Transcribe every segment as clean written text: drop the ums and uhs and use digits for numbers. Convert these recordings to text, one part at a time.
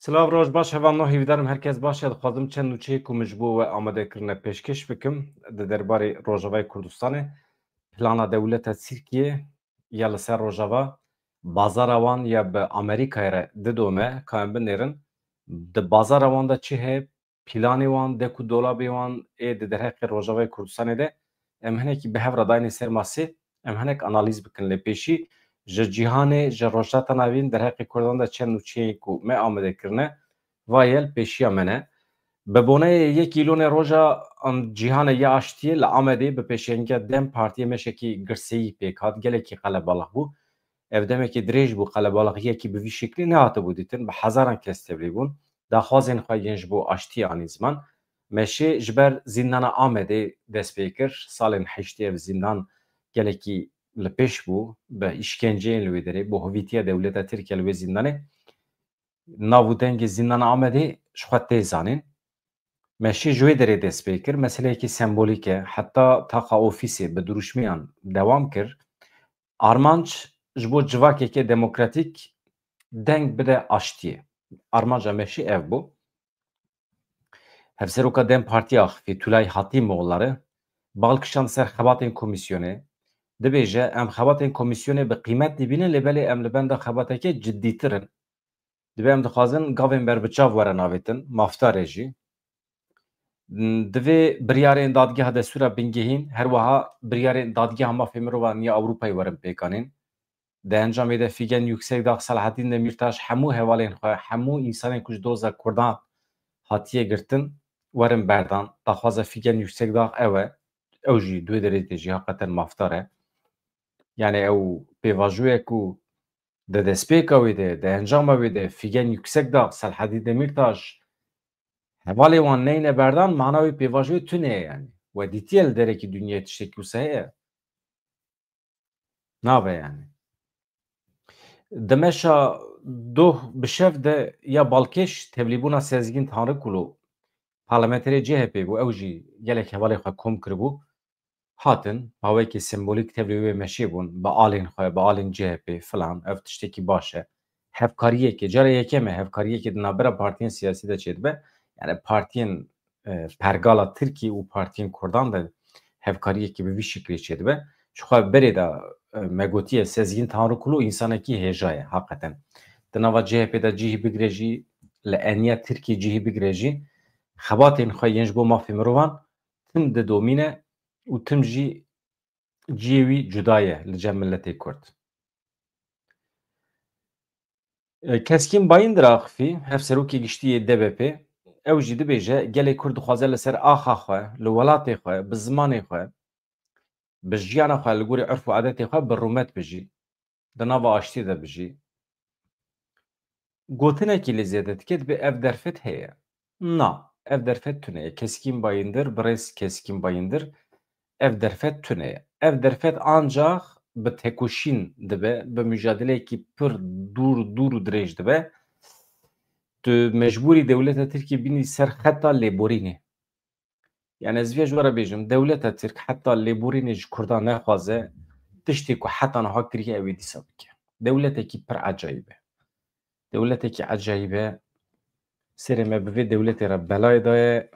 Silav roj baş hevan no hîvdarim herkes baş ya dixwazim çend nûçeyek û mij bo we amadekirine pêşkêş bikim di derbarê Rojavayê Kurdistanê plana dewleta Tirkiye ya li ser Rojava bazara wan ya bi Amerîkayê re didome ka em binêrin di bazara wan de çi heye planê wan de ku dolabê wan ê di derheqê Rojavayê Kurdistanê de em hinekî bi hev re dayînê ser masê em hinek analîz bikin lê pêşî ji cîhanê ji rojhata navîn derheqê Kurdan de çend nûçeyek û me amadekirine vayel pêşiya me ne bi boneyê yek îlonê roja cîhanê ya aştiye li Amedê bi pêşengiya Dem Partiyê meşekî girseyî pêk hat gelekî qelebalix bû. Ev demekî dirêj bû qelebalixiyekî bi vî şeklî nehatibû dîtin bi hezaran kes tevlî bûn. Daxwazên xwe yên ji bo aştiya anî ziman meşê ji ber zîndana Amedê dest pê kir. Salên heştê ev zîndan gelekî li pêş bû bi îşkenceyên li wê derê bo hovîtiya dewleta Tirkiye li wê zîndanê nav û dengê zîndana Amedê ji xwe tê zanîn. Meşê ji wê derê dest pê kir meseleyekî sembolîk e heta taxa ofîsê bi duruşmeyan dewam kir armanc ji bo civakekê demokratîk deng bide aştiyê. Armanca meşî ev bû. Hevseroka Dem Partiya Fethullah Hatîmoğulları balkişan ser xebatên komîsyonê dibêje em xebatên komîsyonê bi qîmet dibînin lêbelê em li benda xebateke ciddîtir in. Dibe em dixwazin gavên berbiçav were navêtin maftarê jî. Divê biryarên dadgeha destûra bingehîn her wiha biryarên dadgeha mafê mirovan ya Ewropayê werin pêkanîn. Di encamê de Fîgen Yüksekdağ Selahattin Demirtaş hemû hevalên xwe hemû însanên ku ji doza Kurdan hatiye girtin werin berdan. Daxwaza Fîgen Yüksekdağ ew e. Ew jî duê derê tê jî heqeten maftar e. Yani ew pêvajoyek û di destpêka wê de di encama wê de Fîgen Yüksekdağ Selahattin Demirtaş hevalê wan neyne berdan mana wê pêvajoyê tune ye yani. We dîtiye li derekî dunyayê tiştekî wisa heye? Nabe yani. Di meşa doh bi şev de ya balkêş tevlîbûna Sezgîn Tanrıkulu parlamenterê CHP bû ew jî gelek hevalê xwe kom kiribû hatin hawekî sembolîk tevlî wê meşê bûn bi alên xwe bi alên CHP filan ev tiştekî baş e. Hevkariyekê cara yekem e hevkariyekê di navbera partiyên siyasî de çêdibe yani partiyên pergala Tirkiye û partiyên Kurdan de hevkariyekê bi vî şeklî çêdibe. Ji xwe berê de me gotiye Sezgîn Tanrıkulu însanekî hêja ye heqeten. Di nava CHP de cihî bigire jî li eniya Tirkiye cihî bigire jî xebatên xwe yên ji bo mafê mirovan tim didomîne û tim jî ciyê wî cuda ye li cem milletê Kurd. Keskin Bayındır Axifî hevserokê giştiyê DBP ew jî dibêje gelê Kurd dixwaze li ser axa xwe li welatê xwe bi zimanê xwe bi jiyana xwe li gorî erf û adetê xwe bi rûmet bijî di nava aştî de bijî. Gotinekî li zêde dike dibe ev derfet heye. Na, ev derfet tune ye. Keskin Bayındır, birêz Keskin Bayındır ev derfet tune ye. Ev derfet ancak bi tekoşîn dibe, bi mücadeleyekî pir dûr û dirêj dibe. Tu mecburî dewleta Tirkiye bînî ser xeta lêborînê. Yani ez vê ji we re bêjim dewleta Tirk heta lêborînê ji Kurdan nexwaze tiştê ku heta niha kiriye ew ê dîsa bike. Dewletekî pir ecayîb e. Dewletekî ecayîb e. Serê me bi vê dewletê re belayê daye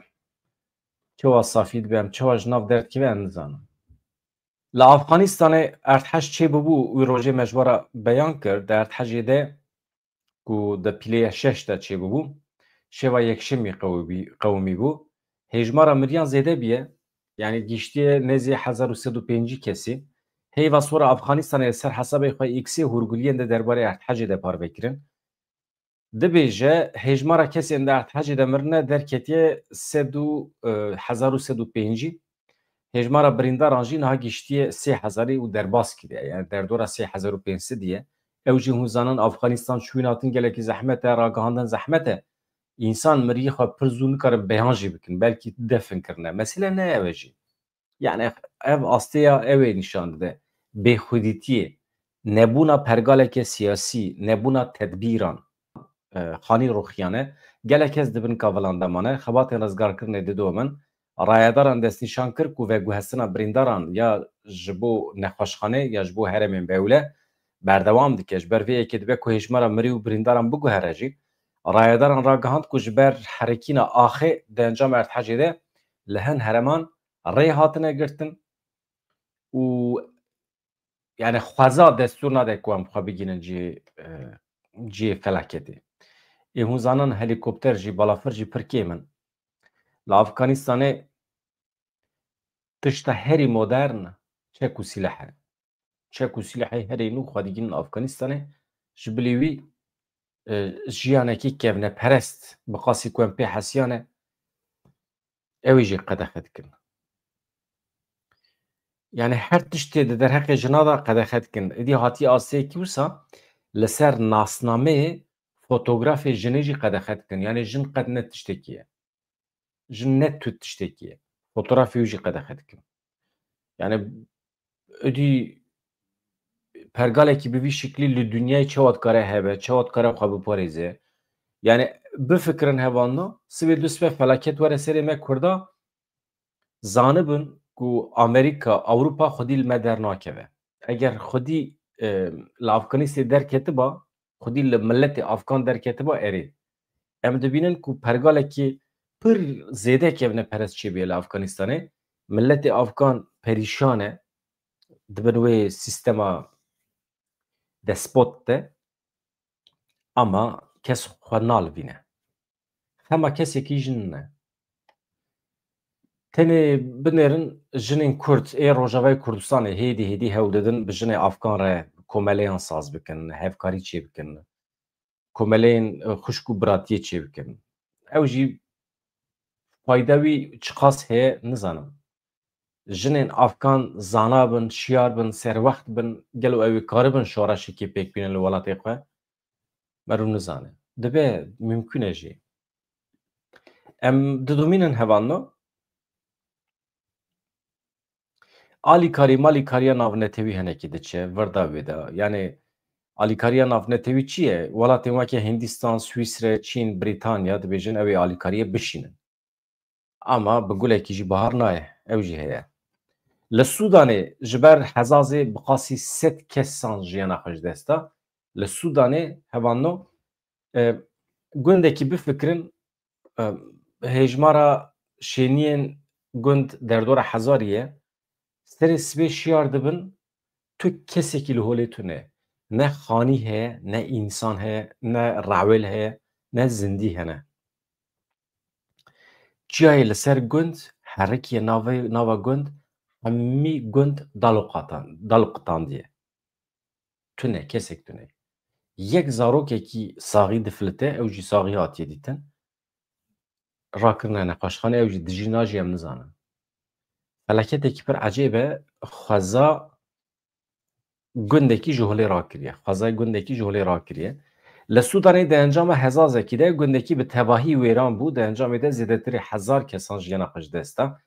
çawa safî dibe em çawa ji nav derdkeve em nizanim. Li Afxanistanê erdheş çêbûbû wî rojê me ji we re beyan kir di erdhejê de ku di pîlêya şeş de çêbûbû şêva yekşemî qewimî bû hêjmara miriyan zêde bîye yani giştiye nêzî 1305 kesî hêva sora Afxanistanê li ser hesabê xwe îksê hûrguliyên de derbarê erdhejê de parvekirin dibêje hêjmara kesên de erdhejê de mirine derketiye 1305 hêjmara birîndaran jî niha giştiye 3000 û derbas kiriye yani derdora 3005 diye ew jî hûn zanin Afxanistan çûyîn hatin gelekî zehmet e ragihandin zehmet e însan miriyê xwe pir zû nikarin beyan jî bikin belkî defin kirine mesele ne ev e jî yani ev asteya ew ê nîşan dide bêxwedîtiyê nebûna pergaleke siyasî nebûna tedbîran xanî roxiyane gelek kes dibin kavilandamane xebatên rizgarkirinê dido min rayedaran destnîşan kir ku veguhestina birîndaran ya ji bo nexweşxanê ya ji bo herêmên bewle berdewam dike ji ber vê yekê dibe ku hêjmara mirî û birîndaran biguhere jî رایداران را گهاند که جبر حرکین آخه ده انجام ارتحاجه ده لهن هرمان ری هاتنه گرتن و yani xweza destur nade ku em xwe bigînin cihê felaketê. Ê hûn zanan helîkopter jî balafir jî pir kêm in. Li Efxanistanê tişta herî modern çek û sîleh e. Çek û sîlehê herî nû xwe digînin Efxanistanê ji bilî wî jiyanekî kevneperest bi qasî ku em pê hesiyan e ew ê jî qedexe dikin. Yani her tiştê di derheqê jina da qedexe dikin. Êdî hatiye asiyekî wisa li ser nasnameyê fotografê jinê jî qedexe dikin. Yani jin qed ne tiştekî ye. Jin ne tu tiştekî ye. Fotoğrafê wî jî qedexe dikin. Yani êdî pergalekî bi vî şiklî li dunyayê çawa dikare hebe, çawa dikare xwe biparêze. Yani bifikirin hevalna sibê du sibê felaket were serê me Kurda zanibin ku Amerika, Awropa xwedî li me dernakeve. Eger xwedî li Efxanîstanê derketiba, xwedî li milletê Efxan derketiba erê. Em dibînin ku pergalekî pir zêde kevneperest çêbûye li Efxanîstanê. Milletê Efxan perîşan e dibin wê sîstema despot de ama kes xwe nalivîne. Hema kesekî jin ne. Tenê binêrin jinên Kurd ê Rojavayê Kurdistanê hêdî hêdî hewl didin bi jinê Efxan re komeleyan saz bikin, hevkarî çê bikin, komeleyên xuşk û biratiyê çê bikin. Ew jî fayda wî çi qas heye nizanim. Jinên Efxan zana bin, şiyar bin, serwext bin, gelo ew ê karibin şoreşekê pêk bînin li welatê xwe, merû nizane. Dibe mümkün e jî. Em didûmînin hevalna alîkarî malîkariya navnetewî henekî diçe wirda wê de. Yani alîkariya navnetewî çi ye? Welatên weke Hindistan, Swîsre, Çîn, Brîtanya dibêjin ew ê alîkariyê bişînin. Ama bi gulekî jî bihar naye. Ew jî heye. Li Sudanê ji ber hezazê bi qasî 100 kesan jiyana xwe ji dest da. Li Sudanê hevalno gundekî bifikirin hejmara şêniyên gund derdora hezarî ye. Serê sibê şiyar dibin tu kesekî li holê tu ne. Ne xanî heye, ne însan heye, ne rewêl heye, ne zindî hene. Çiyayê li ser gund herekiye nava gund hemî gund daloqetandiye. Tu ne, kesek tu ne. Yek zarokekî saxî difilite, ew jî saxî hatiye dîtin. Rakirine neqaşxanê ew jî dijî najî em nizanin. Felaketekî pir ecêb e, xweza gundekî ji holê rakiriye. Xwezayê gundekî ji holê rakiriye. Li Sudanê di encama hezazekî de gundekî bi tebahî wêran bû, di encamê de zêdetirî 1000 kesan jiyana xwe ji dest da.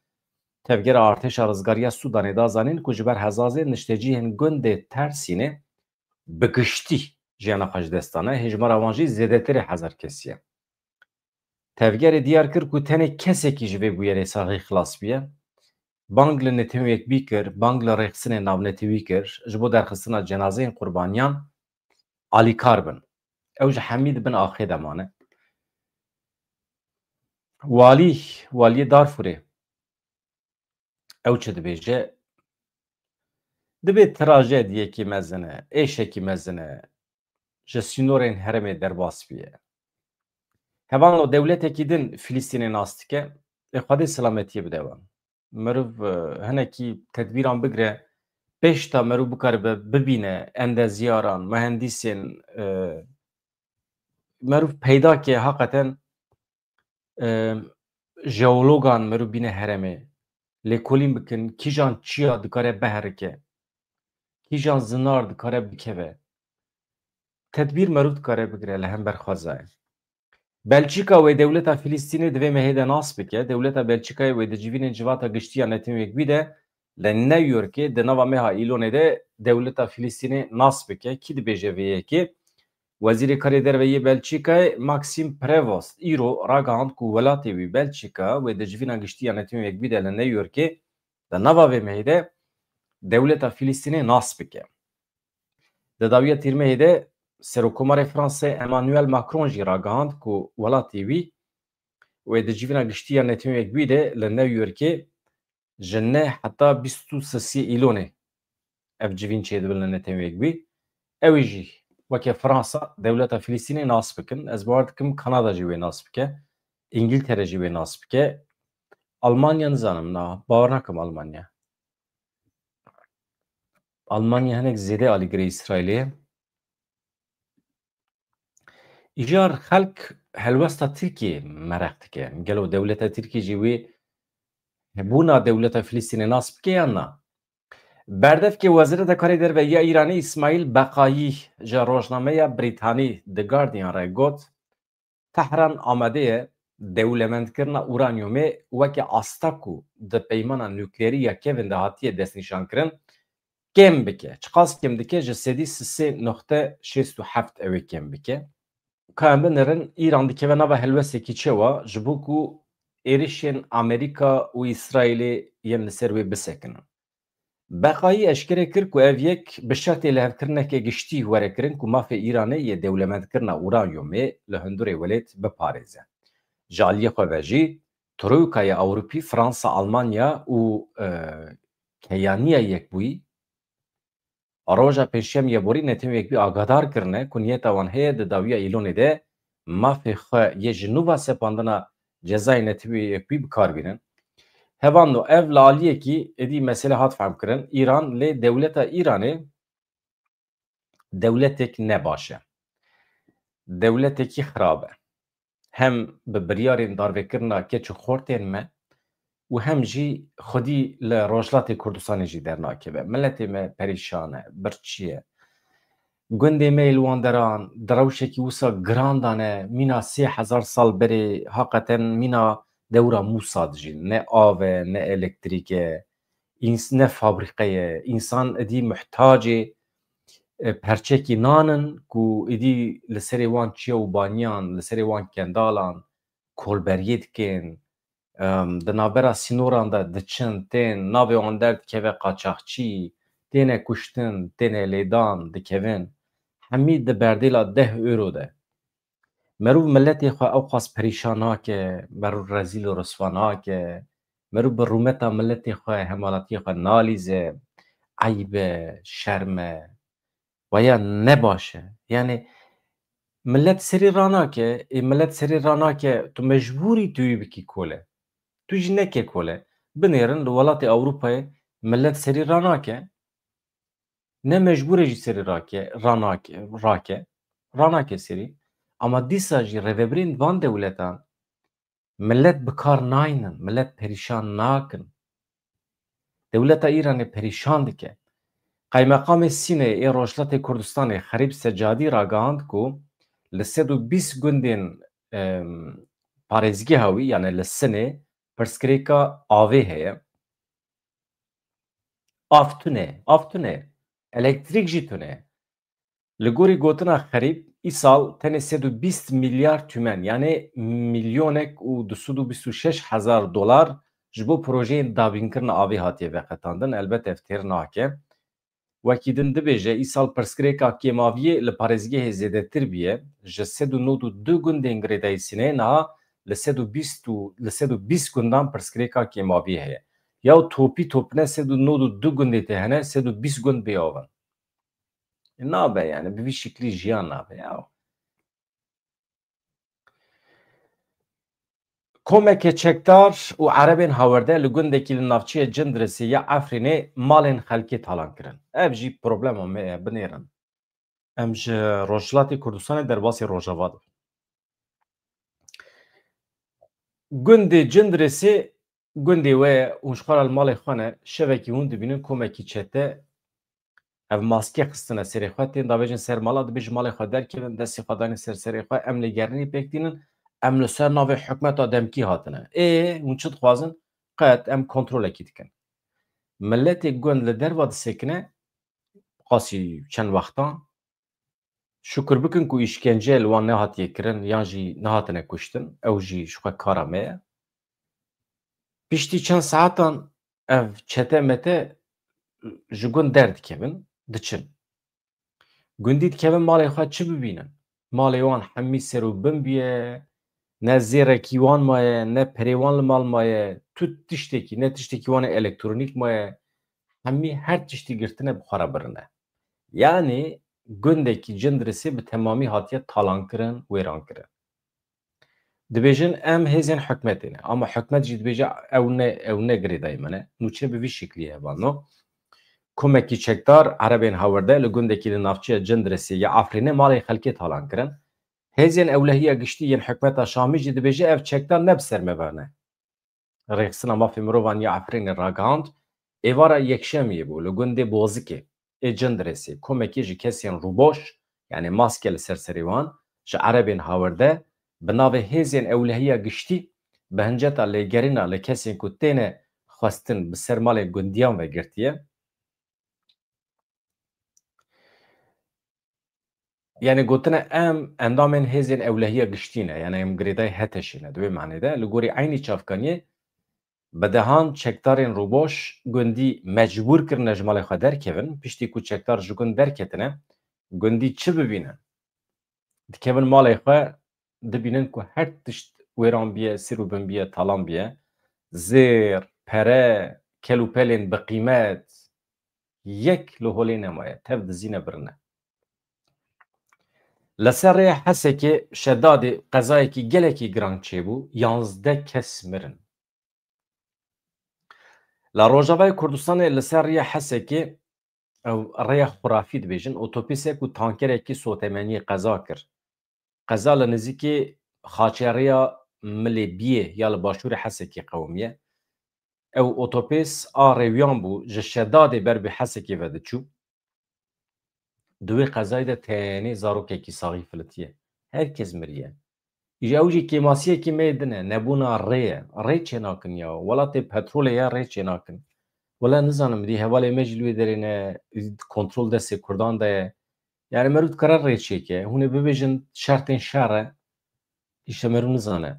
Tevgera Artêşa Rizgariya Sudanê da zanîn ku ji ber hezazê niştecihên gundê Tersînê bi giştî jiyana xwe ji dest dane. Hejmara wan jî zêdetirî 1000 kes ye. Tevgerê diyar kir ku tenê kesekî ji vê bûyerê saxî xilas biye. Bang li netewek bî kir, bang li rêxistinê navnetewî kir ji bo derxistina cenazeyên qurbaniyan alîkar bin. Ew ji hemî dibin axê demane. Waliyê Darfurê ew çi dibêje? Dibe trajediyekî mezin e, êşekî mezin e, ji sînorên herêmê derbas bîye. Hevan o dewletekî din Filîstînê nas dike, ê Xwedê silametiyê bide wan. Mirov hinekî tedbîran bigire, pêş ta mirov bikaribe bibîne endeziyaran, mühendîsên mirov peydake heqeten jeologan mirov bîne herêmê, lêkolîn bikin, kîjan çiya dikare beherike, kîjan zinar dikare bikeve. Tedbîr mirov dikare bigire li hember xwezayê. Belçîka wê dewleta Filîstînê divê mehêde nas bike. Dewleta Belçîkayê wê di civînên civata giştiya netewekbî de li New Yorkê di nava meha îlonê de dewleta Filîstînê nas bike. Kî dibêje vê yekê? Wezîrê Karê Derveyî Belçîkayê Maxime Prévost îro ragihand ku welatê wî Belçîka wê di civîna giştiya netewekbî de li New Yorkê di nava vê mehê de dewleta Filîstînê nas bike. Di dawiya tîrmehê de Serokkomarê Fransê Emmanuel Macron jî ragihand ku welatê wî wê di civîna giştî ya Netanyahû wî de li New Yorkê ji ne heta 23 îlonê ev civîn çêdibin li Netanyahû wî. Ew jî weke Fransa dewleta Filîstînê nas bikin. Ez bawer dikim Kanada jî wê nas bike. İngiltere jî wê nas bike. Almanya nizanim na bawer nakim Almanya. Almanya hinek zêde alîgirê İsraîlê ye. Îjar xelk helwesta Tirkiyeyê mereq dike. Gelo dewleta Tirkiye jî wê hebûna dewleta Filîstînê nas bike yan na? Berdevkê Wezîrê Derbarê Derve ya Îranê İsmaîl Beqayî ji rojnameya Brîtanî The Guardian re got Tehran amade ye dewlemendkirina uranyumê weke asta ku di peymana nuklerî ya Kevin de hatiye destnîşankirin kêm bike. Çiqas kêm dike ji 3.67 ew ê kêm bike. Ka em binirin İran dikeve nava helwesekî çewa ji bo ku êrişên Amerîka û İsraîlê yên li ser wê bisekinin. Beqayî eşkere kir ku ev yek bi şertê lehevkirineke giştî werekirin ku mafê Îranê yê dewlemendkirina uranyumê li hundirê welêt biparêze. Ji aliyê xwe ve jî Troîkaya Ewropî, Fransa, Almanya û Keyaniya Yekbûyî roja pêşemiyê borî Netanyahû wî agadar kirine ku niyeta wan heye di dawiya îlonê de mafê xwe yê ji nûva sepandina cezayê Netanyahû bikarbînin. Hevando ev li aliyekî êdî mesele hat femkirin. İran lê dewleta Îranê dewletek ne baş e. Dewletekî xirab e. Hem bi biryarên darvekirina keç û xortên me û hem jî xwedî li Rojhilatê Kurdistanê jî dernakeve. Milletê me perîşan e, birçî ye. Gundê me li wan deran di rewşekî wisa giran dane mîna 3000 sal berê heqeten mîna dewra Mûsa dijîn. Ne av e, ne elektrîk e, ne fabrîqe ye. İnsan êdî muhtacê perçekî nan in ku êdî li serê wan çiya û baniyan, li serê wan kendalan, kolberiyê dikin, di navbera sînoran de diçin, tên navê wan derdikeve qaçaxçî, têne kuştin, têne lêdan dikevin. Hemî di berdêla 10 euro de. Merûv milletê xwe ew qas perîşan nake, merûv rezîl û risva nake, merûv bi rûmeta milletê xwe, hemalatiyê xwe nalîze, eyb e, şerm e, weya ne baş e. Yani millet serî ranake, millet serî ranake, tu mecbûrî tu wî bikî kole. Tu jî neke kole. Binêrin li welatê Ewropayê millet serî ranake, ne mecbûr e jî serî ranake serî. Ama dîsa jî revebirên van dewletan millet bi kar nayînin, millet perîşan nakin. Dewleta Îranê perîşan dike. Qaymeqamê Sînê ê Rojhilatê Kurdistanê Xerîb Secadî ragihand ku li 120 gundên parêzgeha wî yani li Sinê pirsgirêka avê heye. Av tune, av tune. Elektrîk jî tune. Li gorî gotina Xerîb îsal tenê 120 milyar tümen yani milyonek û 226 dolar ji bo projeyên davînkirina avê hatiye veqetandin. Elbet ev têr nake. Wekî din dibêje îsal pirsgirêka kêmaviyê li parêzgehê zêdetir bûye. Ji 192 gundên girêdayî Sînê niha li 120 gundan pirsgirêka kêmaviyê heye. Ya topî topine 192 gundê tê hene 120 gund bêavin. Nabe yani bi vî şiklî jiyan nabe ya. Komeke çekdar û erebên hawerde li gundekî li navçeya Cindirisê ya Efrînê malên xelkê talan kirin. Ev jî problema me ye binêrin. Em ji Rojhilatê Kurdistanê derbasî Rojava dibin. Gundê Cindirisê gundê we ye û xwara li malê xwe ne şevekî hûn dibînin komekî çete ev maske xistine serê xwe tên davêjin ser mala dibê ji malê xwe derkevin destê xwe danî ser serê xwe em lêgernî pêk dînin em li ser navê hikûmeta demkî hatine. Hûn çi dixwazin? Qet em kontrolekî dikin. Milletê gund li derva disekine qasî çend wextan şukur bikin ku îşkence li wan nehatiye kirin yan jî nehatine kuştin. Ew jî ji xwe kara me ye. Piştî çend saetan ev çete mete ji gund derdikevin diçin. Gundî dikevin malê xwe çi bibînin? Malê wan hemî ser û bin biye, ne zêrekî wan maye, ne perê wan li mal maye, tu tiştekî, ne tiştekî wan ê elektronîk maye, hemî her tiştî girtine bi xwe re birine. Yani gundekî cindirisê bi temamî hatiye talankirin, wêran kirin. Dibêjin em hêzên hikûmetê ne, ama hikûmet jî dibêje ew ne girêdayê me ne. Nûçe bi vî şekliyê hevano. Komekî çekdar erebên hewerde li gundekî li navçeya Cindirisê ya Efrînê malê xelkê talan kirin. Hêzên ewlehiya giştî yên hikûmeta Şamî jî dibêje ev çekdar ne bi ser me berne. Rêxistina mafê mirovan ya Efrînê ragihand, êvara yekşemiyê bû li gundê Bozikê ê Cindirisê komekî ji kesên rûboş yani maske li ser serê wan ji erebên hewerde bi navê hêzên ewlehiya giştî bi hinceta lêgerîna li kesên ku têne xwestin bi ser malê gundiyan vegirtiye. Yani gotine em endamên hêzên ewlehiya giştî ne, yani em girêdayê heteşî ne. Di wê manê de li gorî eynî çavkaniyê bi dehan çekdarên rûboş gundî mecbûr kirine ji malê xwe derkevin, piştî ku çekdar ji gund derketine, gundî çi bibînin? Dikevin malê xwe dibînin ku her tişt wêran biye, sîr û bin biye, talan biye. Zêr, pere, kel û pelên biqîmet yek li holê nemaye, tev dizîne birine. Li ser rêya Hesekê şedadê qezayekî gelekî girang çêbû, 11 kes mirin. Li Rojavayê Kurdistanê li ser rêya Hesekê ew rêya xurafî dibêjin, otobûsek û tankerekî sotemeniyê qeza kir. Qeza li nizîkî xaçerêya Milê Biyê ya li başûrê Hesekê qewimiye. Ew otobûs a rêwiyan bû ji şedadê ber bi Hesekê ve diçû. Di wê qezayê de tenê zarokekî saxî filitiye. Herkes miriye. Ji ew jî kêmasiyekî mê dine, nebûna rê ye. Rê çê nakin ya. Welatê petrolê ya rê çê nakin. Wela nizanim dî hevalê me jî li wê derê ne, kontrol destê Kurdan de ye. Yani me rû dikare rê çêke. Hûn ê bibêjin şertên şer e. îşte me rû nizane.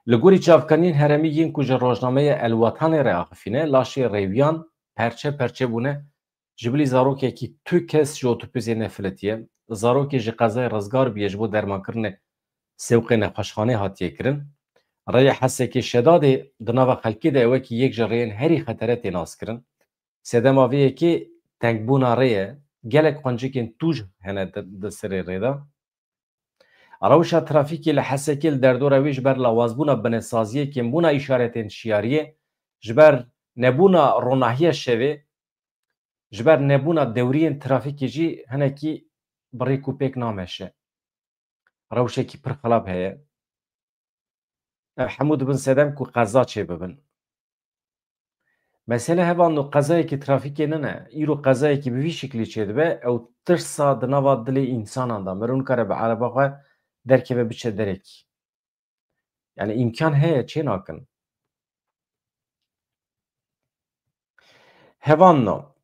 Li gorî çavkaniyên heremî yên ku ji rojnameya El Wetanê re axivîne, laşê rêwiyan perçe perçe bûne. Ji bilî zarokekî tu kes ji otobûsê nefilitiye. Zarokê ji qezayê rizgar bûye ji bo dermankirinê sewqê nexweşxanê hatiye kirin. Rêya Hesekê şedadê di nava xelkê de wekî yek ji rêyên herî xetere tê nas kirin. Sedema vê yekê tengbûna rê ye. Gelek xwencikên tûj hene di serê rê de. Rewşa trafîkê li Hesekê li derdora wê ji ber lawazbûna binêsaziyê kêmbûna îşaretên şiyariyê, ji ber nebûna ronahiya şevê, ji ber nebûna dewriyên trafîkê jî hinekî bi rêk û pêk nameşe. Rewşekî pir xelab heye. Ev hemû dibin sedem ku qeza çê bibin. Mesele hevan o qezayekî trafîkê nene, îro qezayekî bi vî şeklî çê dibe, ew tirsa di nava dilê însanan da. Mirin kare bi ereba xwe derkeve biçe derekî. Yani imkan heye çê nakin. Hevanno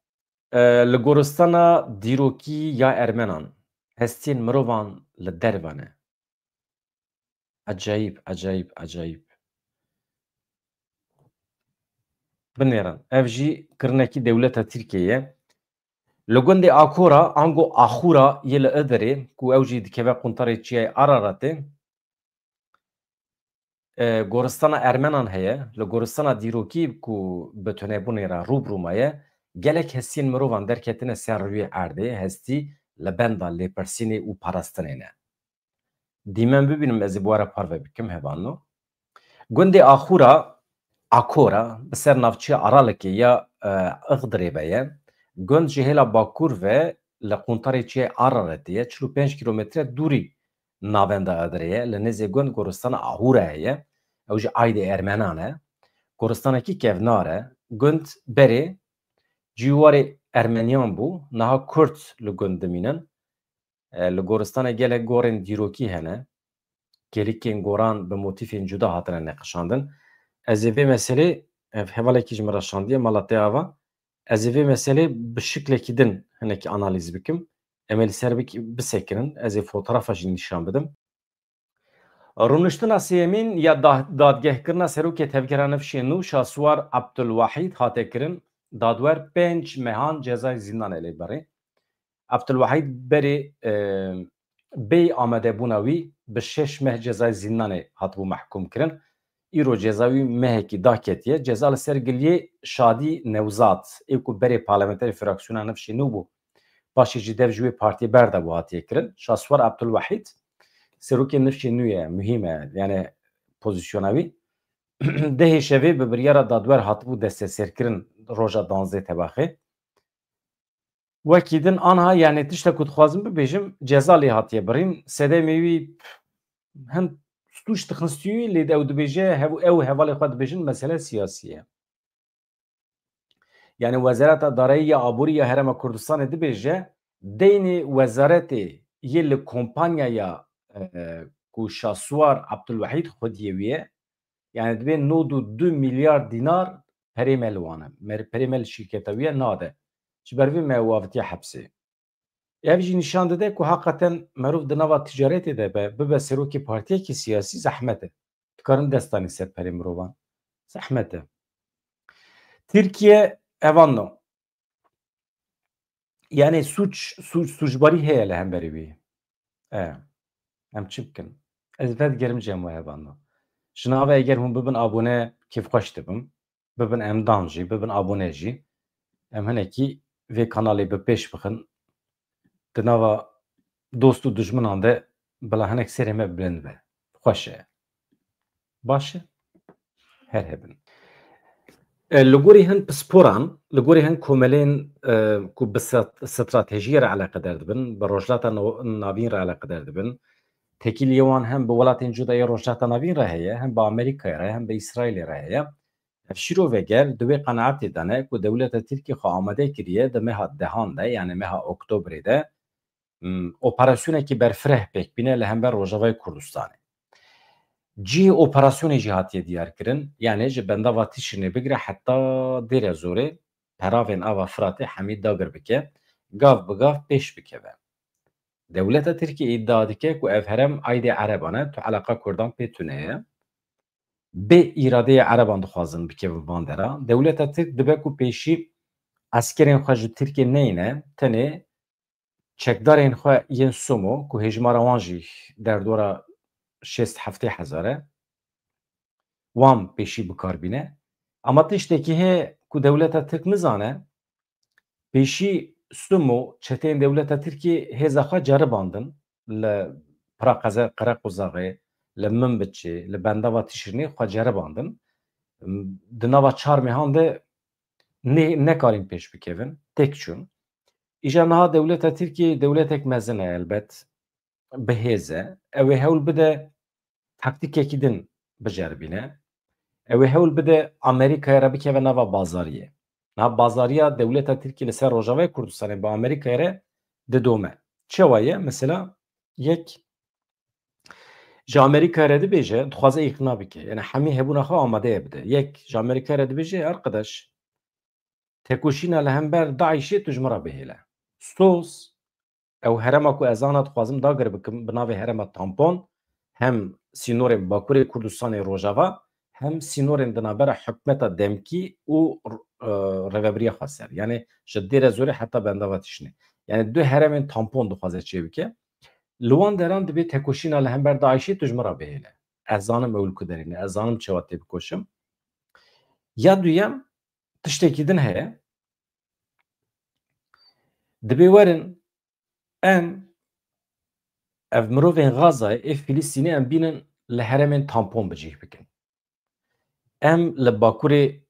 li goristana dîrokî ya Ermenan hestiyên mirovan li derve ne. Ecayîb, ecayîb, ecayîb. Binêrin. Ev jî kirinekî dewleta Tirkiyeyê ye. Li gundê Akora, ango Axura yê li Idirê ku ew jî dikeve quntarê Çiyayê Araratê, goristana Ermenan heye. Li goristana dîrokî ku bi tunebûnê re rûbirû maye, gelek hestiyên mirovan derketine ser rûyê erdê hestî li benda lêpirsînê û parastinê ne. Dîmen bibînim ez ê bi we re parve bikim hevanno. Gundê Akora bi ser navçeya Aralikê ya Iğdirê ve ye. Gund ji hêla Bakur ve li quntarê Çiyayê Araratê ye. 45 kilometre dûrî navenda Iğdirê ye. Li nêzê gund goristana Ahura heye. Ew jî aydê Ermenan e. Goristanekî kevnar e. Gund berê cîwarê Ermeniyan bû. Niha Kurd li gund dimînin. Li goristanê gelek gorên dîrokî hene. Gelîkên goran bi motîfên cuda hatine neqişandin. Ez ê vê meselê hevalekî ji me re şandiye mala te ava. Ez ê vê meselê bi şiklekî din hinekî analîz bikim. Em ê li ser bisekirin. Ez ê fotoğrafa jî nîşan bidim. Rûniştina sêyemîn ya dadgehkirina serokê tevgera nifşên nû Şahswar Abdulwahîd hate kirin. Dadwer 5 mehan cezayê zîndanê lê berê. عبدالوحید بری بی آمده بوناوی به 6 ماه جزای زندان هاتبو محکوم کرن ایرو جزاوی مه کی داکتیه جزا سرگلیه شادی نوزات ایکو بری پارلمانتری فراکسیون نفشی نو بو باشی جدیو جوی پارتی برده بو هاتیه کرن شاسوار عبدالوحید سروکی نفشی نویه مهمه یعنی پوزیشناوی ده شوی به بریارا دادور هاتبو دسته سرکرن روژا 12 تباخه وکیدن آنها یعنی تشتا کود خوازم ببیجم جزا لی هاتیه برین سده میوی هم ستوش تخنستیوی لی دو دبیجه او حوالی خود ببیجن مسئله سیاسیه یعنی وزارت دارایی یا آبوری یا هرم کردستان دبیجه دین وزارت یل کمپانیا یا کوشاسوار عبدالوحید خودیویه yani dibê 92 milyar dinar perêmel wane perêmel şîrketawiye nade ji ber vê me wavitiya hepsê ev jî nîşan dide ku heqeten merov di nava ticaretê de bibe serokê partiyekî siyasî zehmet e dikarin destanî ser perê mirovan zehmet e Tirkiye evan no yani suçbarî heye li hemberî wî em çi bikin ez vedgerim cem we evan no ji nava eger hûn bibin abone kêfxweş dibim bibin emdan jî bibin abone jî em hinekî vê kanalê bi pêş bixin di nava dost û dijminan de bila hinek serê me bilind be xweş e baş e her hebin li gorî hin pisporan li gorî hin komelên ku bi stratejiyê re eleqedar dibin bi rojhilata navîn re eleqedar dibin tekîliyê wan hem bi welatên cudayê rojhilata navîn re heye hem bi Amerîkayê re hem bi İsraîlê re heye ev şîrovegel di wê qenaetê de ne ku dewleta Tirkiye xwe amade kiriye di meha dehan de yani meha Oktobrê de operasyonekî berfireh pêk bîne li hember Rojavayê Kurdistanê cihê operasyonê jî hatiye diyarkirin yani ji bendava tişinê bigire heta dêre zorê peravên ava Firatê hemî dagir bike gav bi gav pêş bikeve dewleta Tirkiye îdia dike ku ev herem Aydê Ereban e tu eleqa Kurdan pê tune ye bê îradeyê Ereban dixwazin bikevin van dera dewleta Tirk dibe ku pêşî askerên xwe ji Tirkiye neyne tenê çekdarên xwe yên Somo ku hêjmara wan jî derdora 6-7 hezar e wan pêşî bikarbîne ama tiştekî heye ku dewleta Tirk nizane pêşî Somo çeteyên dewleta Tirkiye hêza xwe ceribandin li pira Qereqozaxê li Minbiçê li bendava Tişinê xwe ceribandin di nava çar mehan de nekarîn pêş bikevin têk çûn îja niha dewleta Tirkiye dewletek mezin e elbet bihêz e ew ê hewl bide taktîkekî din biceribîne ew ê hewl bide Amerîkaya re bikeve nava bazariyê niha bazariya dewleta Tirkiye li ser Rojavayê Kurdistanê bi Amerîkayê re didome çawa ye mesela yek ji Amerîkayê re dibêje dixwaze îqna bike yani hemî hebûna xwe amadeye bide yek ji Amerîkayê re dibêje arkadaş tekoşîna li hember Daişê tu ji min re bihêle stos ew herema ku ezana dixwazim dagir bikim bi navê herema tampon hem sînorên Bakurê Kurdistanê Rojava hem sînorên di navbera hikûmeta demkî û rêveberiya Xweser yani ji dêre zorê heta bendava Tişinê yani du heremên tampon dixwaze çê bike li wan deran dibe tekoşîna li hember Daişê tu ji min re bihêle ez zanim ew li ku derîne ez zanim çawa tê bikoşim ya duyem tiştekî din heye dibe werin em ev mirovên Gazayê ev Filîstînê em bînin li heremên tampon bicih bikin em li Bakurê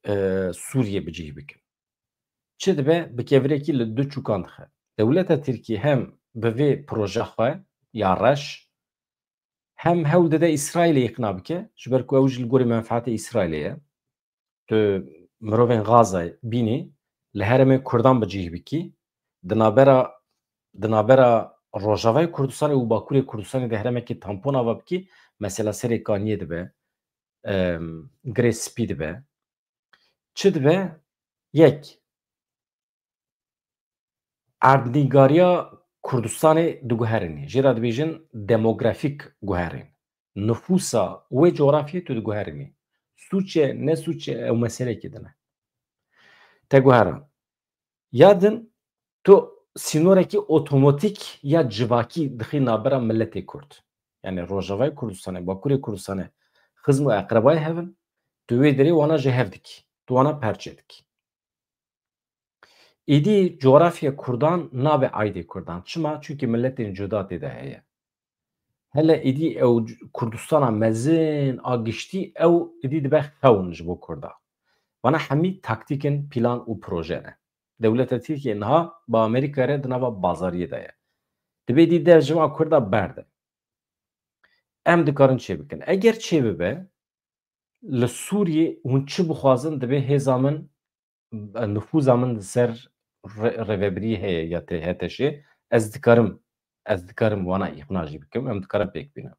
Sûriyê bicih bikin çi dibe bikevirekî li du çûkan dixe dewleta Tirkiye hem bi vê proje xwe ya reş hem hewl dide İsraîlê îqna bike ji ber ku ew ji li gorî menfaetê İsraîlê ye tu mirovên Gazayê bînî li heremê Kurdan bicih bikî di navbera Rojavayê Kurdistanê û Bakurê Kurdistanê de heremekî tampon ava bikî mesela serê kaniyê dibe girê spî dibe çi dibe yek erdnîgariya Kurdistanê diguherînê jê re dibêjin demografîk guherîn nüfusa wê coğrafiyê tu diguherînî sûçe ne sûçe ew meselekê din e te guheran ya din tu sînoreke otomatik ya civakî dixî navbera milletê Kurd. Yani Rojavayê Kurdistanê, Bakurê Kurdistanê xizm û eqrebayê hevin, di wê derê wana ji hev dikî, tu wana perçê dikî. Êdî coğrafya Kurdan nabe aydê Kurdan. Çima? Çünkü milletên cuda têde heye. Hele êdî ew Kurdistana mezin a giştî ew êdî dibe xewn ji bo Kurda. Wana hemî taktîkên plan û proje ne. Dewleta Tirkiye niha bi Amerîkayê re di nava bazariyê de ye. Dibe dî dev ji wan Kurda berde. Em dikarin çê bikin. Eger çê bibe, li Sûriyê hûn çi bixwazin dibe hêza min nüfuza min li ser rêvebirî heye ya HTŞ ez dikarim wana îxna jî bikim, em dikarin pêk bînin.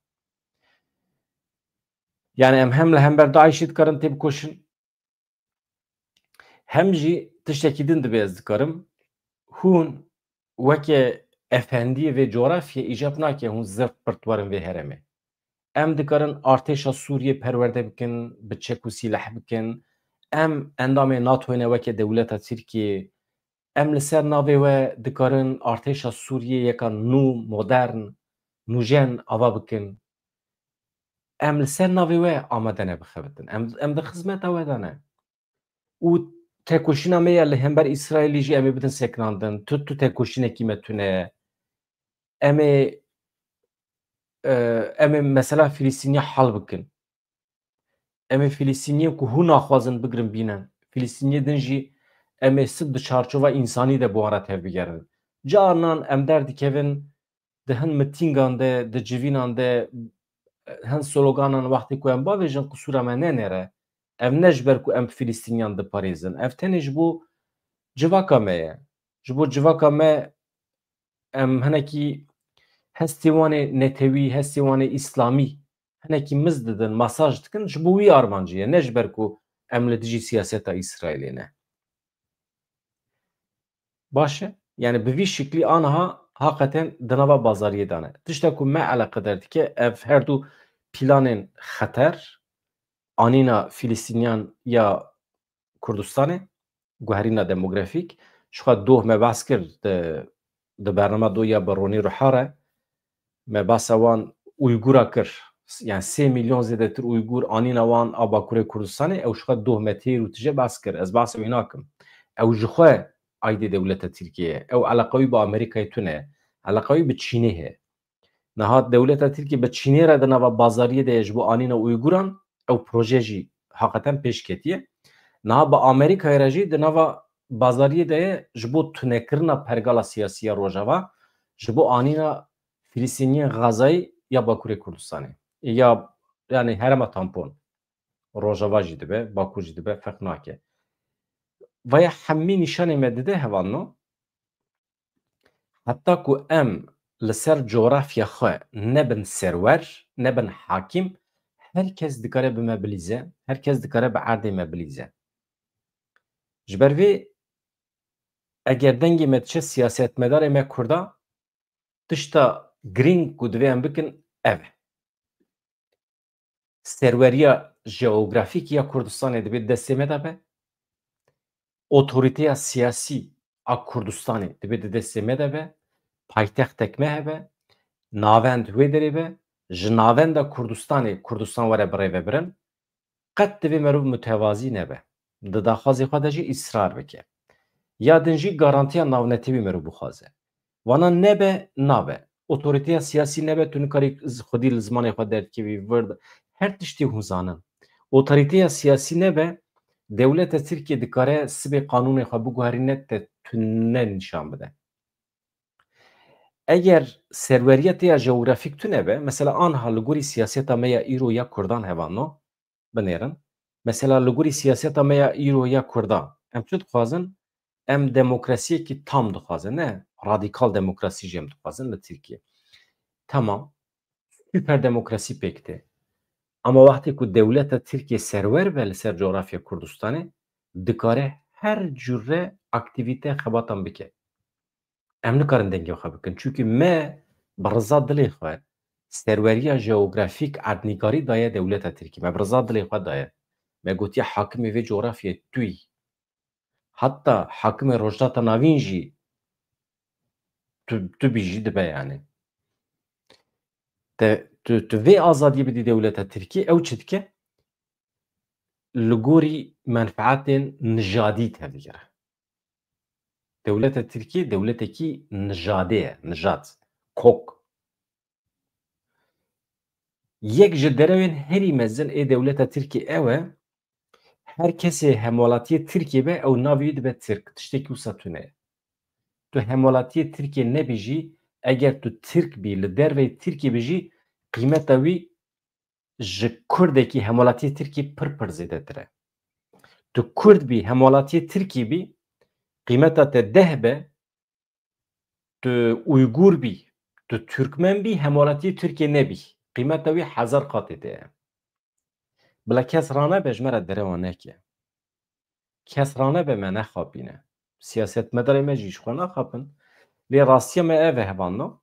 Yani em hem li hember Daişê dikarin tê bikoşin, hem jî tiştekî din dibe ez dikarim, hûn weke efendiyê vê coğrafyayê îcab nake hûn zirq pirtwarin vê herêmê. Em dikarin artêşa Sûriyê perwerde bikin, bi çek û sîleh bikin, em endamê NATOyê ne weke dewleta Tirkiyê, em li ser navê we dikarin artêşa Sûriyê yeka nû, modern, nûjen ava bikin. Em li ser navê we amade ne bixebitin. Em di xizmeta we de ne. û têkoşîna me ya li hember İsraîlî jî em ê bidin seknandin. Tu têkoşînekî me tune. Em ê mesela Filîstîniya hal bikin. Em ê Filîstîniyên ku hûn naxwazin bigirin bînin. Filîstîniyê din jî em ê sib di çarçova însanî de bi wan re tevbigerin. Carinan em derdikevin di hin mitîngan de, di civînan de, hin sloganan wextê ku em bavêjin qisûra me nenêre, ev ne ji ber ku em Filîstîniyan diparêzin. Ev tenê ji bo civaka me ye. Ji bo civaka me em hinekî hestê wanê netewî, hestê wanê îslamî hinekî miz didin, masaj dikin ji bo wî armancî ye, ne ji ber ku em li dijî siyaseta İsraîlê ne. Baş e? Yani bi vî şiklî aniha haqeten di nava bazariyê de ne. Tiştek ku me eleqedar dike ev her du planên xeter anîna Filîstîniyan ya Kurdistanê guherîna demografîk ji xwe doh me behs kir di bername doya bi Ronî Ruha re me behsa wan Uygûra kir. Yani 3 milyon zêdetir Uygur anîna wan a Bakurê Kurdistanê ew ji xwe doh me têr û tije behs kir. Ez behsa wî nakim. Ew ji xwe aydê dewleta Tirkiye ye. Ew eleqa wî bi Amerîkayê tune ye. Eleqa wî bi Çînê heye. Niha dewleta Tirkiye bi Çînê re di nava bazariyê de ye ji bo anîna Uyguran ew proje jî haqeten pêş ketiye. Niha bi Amerîkayê re jî di nava bazariyê de ye ji bo tunekirina pergala siyasî ya Rojava ji bo anîna Filîstîniyên Xazayê ya Bakurê Kurdistanê ya yani herema tampon. Rojava jî dibe, Bakur jî dibe feq nake. Vaya hemî nîşanê me dide hevalno heta ku em li ser coğrafya xwe nebin serwer, nebin hakîm, herkes dikare bimebilîze, herkes dikare bi erdê me bilîze. Ji ber vê eger dengê me diçe siyasetmedarê me Kurda tişta girîng ku divê em bikin ev e. Serweriya jeografîk ya Kurdistanê dibe destê me de be, otorîteya siyasî a Kurdistanê dibe di destê me de be, paytextek me hebe, navend wê derê be, ji navenda Kurdistanê Kurdistan were birêvebirin, qet divê merov mütevazî nebe. Di daxwazê xwe de jî îsrar bike. Ya din jî garantiya navnetewî merov bixwaze. Wana nebe, nabe. Otorîteya siyasî nebe, tu nikarî xwedî li zimanê xwe derdikevî, vir her tiştî hûn zanin. Otorîteya siyasî nebe, dewleta Tirkiye dikare sibê qanûnê xwe biguherîne te tu ne nîşan bide. Eger serweriya te ya jeografîk tune be, mesela aniha li gorî siyaseta me ya îro ya Kurdan hevano binêrin. Mesela li gorî siyaseta me ya îro ya Kurdan em çi dixwazin? Em demokrasiyekî tam dixwazin, ne radîkal demokrasî jî em dixwazin li Tirkiye. Tamam, süper demokrasî pêk tê. Ama wextê ku dewleta Tirkiye serwer be li ser coğrafya Kurdistanê, dikare her cüre aktivîte xebatan bike. Em nikarin dengê xwe bikin. Çünkü me bi riza dilê xwe serweriya jeografîk erdnîkarî daye dewleta Tirkiye. Me bi riza dilê xwe daye. Me gotiye hakimê vê coğrafyayê tu yî. Hatta hakimê Rojda Navîn jî tu bijî dibe yani. Tu vê azadiyê bidî dewleta Tirkiye ew çi dike? Li gorî menfaetên nijadî tevdigire. Dewleta Tirkiye dewletekî nijadê ye, nijad, kok. Yek ji derewên herî mezin ê dewleta Tirkiye ew e, her kesê hemwelatiyê Tirkiye be ew navê wî dibe Tirk. Tiştekî wisa tune ye. Tu hemwelatiyê Tirkiye nebijî, eger tu Tirk bî li dervê Tirkiye bijî, qîmeta wî ji Kurdekî hemwelatiyê Tirkiye pir zêdetir e. Tu Kurd bî, hemwelatiyê Tirkiye bî, qîmeta te deh be, tu Uygur bî, tu Türkmen bî, hemwelatiyê Tirkiye nebî. Qîmeta wî hezar qatê tê ye. Bila kes ranebe ji me re derewa neke. Kes ranebe me nexapîne. Siyasetmedarê me jî ji xwe naxapin. Lê rastiya me ev e hevanda.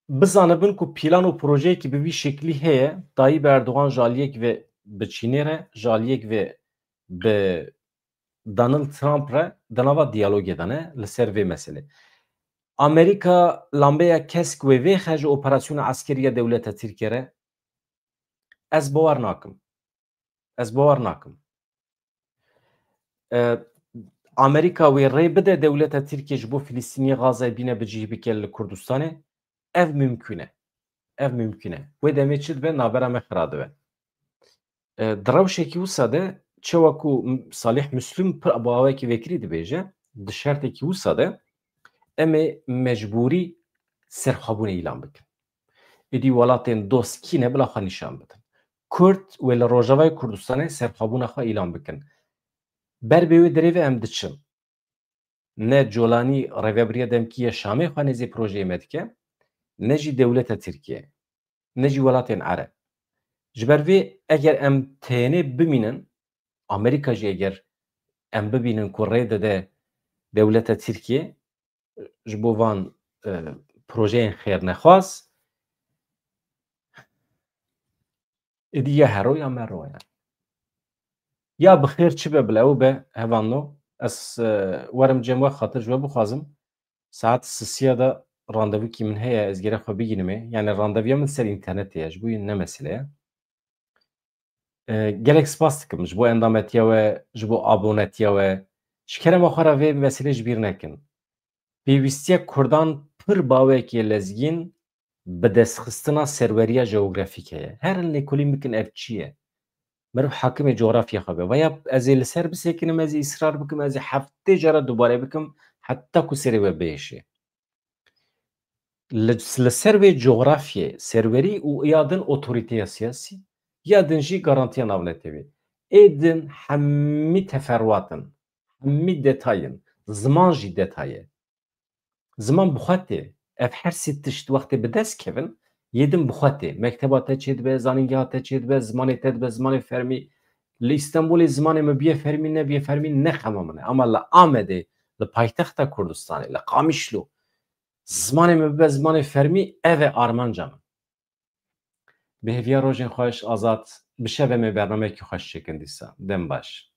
Bizanibin ku pîlan û projeyekî bi vî şeklî heye, Tayyip Erdogan ji aliyek ve bi Çînê re, ji aliyek ve bi Donald Trump re di nava diyalogê de ne li ser vê meselê. Amerîka lambeya kesk wê vêxe ji operasyona eskerî ya dewleta Tirkiye re ez bawer nakim. Ez bawer nakim. Amerîka wê rê bide dewleta Tirkiye ji bo Filîstîniyê Gazayê bîne bicih bike li Kurdistanê, ev mümkün e. Ev mümkün e. Wê demê çi dibe? Navbera me xira dibe. Di rewşekî wisa de çawa ku Salih Müslüm pir bawekî vekirî dibêje, di şertekî wisa de em ê mecbûrî serxwebûnê îlan bikin. Êdî welatên dost kî ne bila xwe nîşan bidin. Kurd wê li Rojavayê Kurdistanê serxwebûna xwe îlan bikin. Ber bê wê derê ve em diçin. Ne Colanî rêveberiya demkî ya Şamê xwe nêzî projeyê me dike, ne jî dewleta Tirkiye, ne jî welatên Ereb. Ji ber vê eger em tenê bimînin, Amerîka jî eger em bibînin ku rê dide dewleta Tirkiye ji bo van projeyên xêrnexwaz, êdî ya hero ya mero ye. Ya bi xêr çi be bila ew be hevano, ez werim cem we xatir ji we bixwazim, saet sisiya de randevûkî min heye ez gêre xwe bigînimê, yani randevuya min ser înternetê ye, ji bo yê ne mesele ye. Gelek spas dikim ji bo endametiya we, ji bo abonetiya we, ji kerema xwe re vê meselê ji bîr nekin. Pêwîstiya Kurdan pir bawekî lezgîn bi destxistina serweriya jeografîk heye. Her lêkolîn bikin ev çi ye? Meriv hakimê coğrafya xwe be. Veya ez ê li ser bisekinim, ez ê îsrar bikim, ez ê heftê jara dubare bikim heta ku serê we bihêşe. Li ser vê coğrafyê, serwerî û ya din otorîteya siyasî, ya din jî garantiya navnetewî. Ê din hemî teferwatin, hemî detayên, ziman jî detay e. Ziman bi xwe tê. Ev her sê tişt wextê bi dest kevin, yê din bi xwe tê. Mekteba te çê dibe, zanîngeha te çê dibe, zimanê te dibe, zimanê fermî. Li Îstenbolê zimanê me biye fermî, nebiye fermî nexema min e. Ama li Amedê, li paytexta Kurdistanê, li Qamişlo zimanê me bibe zimanê fermî, ev e armanca min. Bi hêviya rojên xweş azad, bi şevê me bernameyekî xweş çêkin dîsa. Dem baş.